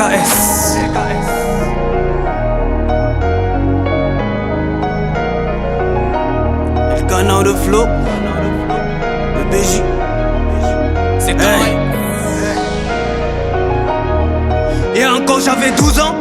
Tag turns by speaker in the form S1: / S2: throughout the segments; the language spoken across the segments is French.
S1: LKS. Le canard de flow, le BJ. C'est hey. Et encore j'avais 12 ans.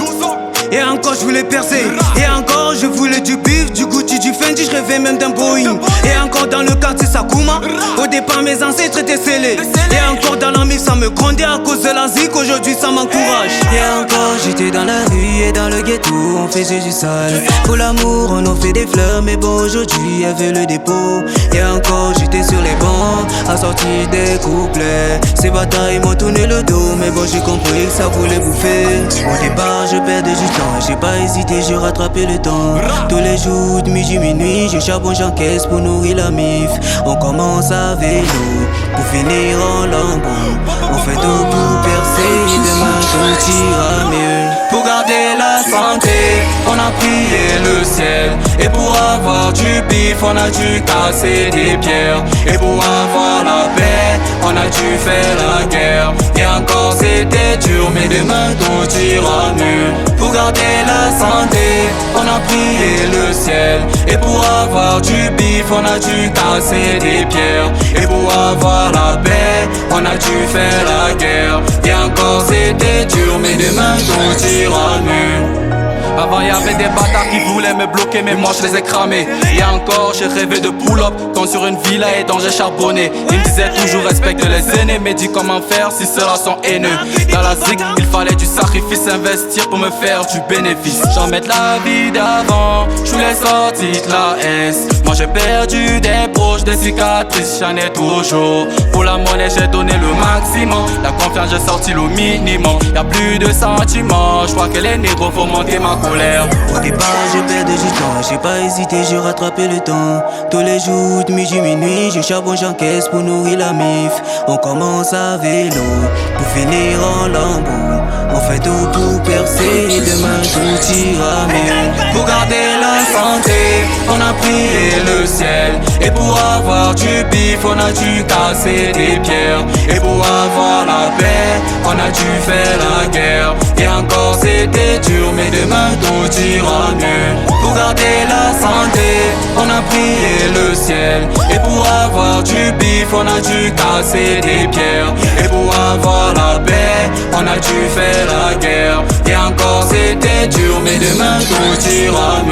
S1: Et encore je voulais percer. Et encore je voulais du bif, du Gucci, du Fendi. Je rêvais même d'un Boeing. Et encore dans le quartier Sakuma. Au départ mes ancêtres étaient scellés. Et encore dans la mif ça me grondait à cause de la zik. Aujourd'hui ça m'encourage. Et encore j'étais dans la rue et dans le ghetto. On faisait du sale. Pour l'amour on en fait des fleurs. Mais bon aujourd'hui y avait le dépôt. Et encore j'étais sur les bancs à sortir des couplets. Ces batailles m'ont tourné le dos. Mais bon j'ai compris que ça voulait bouffer. Au départ je perdais du temps. J'ai pas hésité, j'ai rattrapé le temps. Tous les jours, de midi, minuit, je charbonne, j'encaisse pour nourrir la mif. On commence à vélo, pour finir en lambeau. On fait tout pour percer, demain tout ira mieux. Pour garder la santé, on a prié le ciel. Et pour avoir du bif, on a dû casser des pierres. Et pour avoir la paix, on a dû faire la guerre. Et encore c'était dur, mais demain tout ira mieux. Pour garder la santé, on a prié le ciel. Et pour avoir du bif, on a dû casser des pierres. Et pour avoir la paix, on a dû faire la guerre. Et encore c'était dur, mais demain tout ira mieux.
S2: Avant y'avait des bâtards qui voulaient me bloquer, mais moi je les ai cramés. Et encore j'ai rêvé de pull-up quand sur une villa et dont j'ai charbonné. Ils me disaient toujours respecte les aînés, mais dis comment faire si ceux-là sont haineux. Dans la zig il fallait du sacrifice, investir pour me faire du bénéfice. J'en mets la vie d'avant, je voulais sortir de la S. Moi j'ai perdu des proches, des cicatrices, j'en ai toujours. Pour la monnaie j'ai donné le maximum, la confiance j'ai sorti le minimum. Y'a plus de sentiments, je crois que les négros vont monter ma colère.
S1: Au départ je perdais du temps, j'ai pas hésité, j'ai rattrapé le temps. Tous les jours, de midi, minuit, je charbonne, j'encaisse pour nourrir la mif. On commence à vélo, pour finir en lambeau. On fait tout pour percer, demain tout ira mieux.
S2: Pour garder la santé, on a prié le ciel. Et pour avoir du bif, on a dû casser des pierres. Et pour avoir la paix, on a dû faire la guerre. Et encore c'était dur, mais demain tout ira mieux. Pour garder la santé, on a prié le ciel. Et pour avoir du bif, on a dû casser des pierres. Et pour avoir la paix, on a dû faire la guerre. Et encore c'était dur, mais demain tout ira mieux.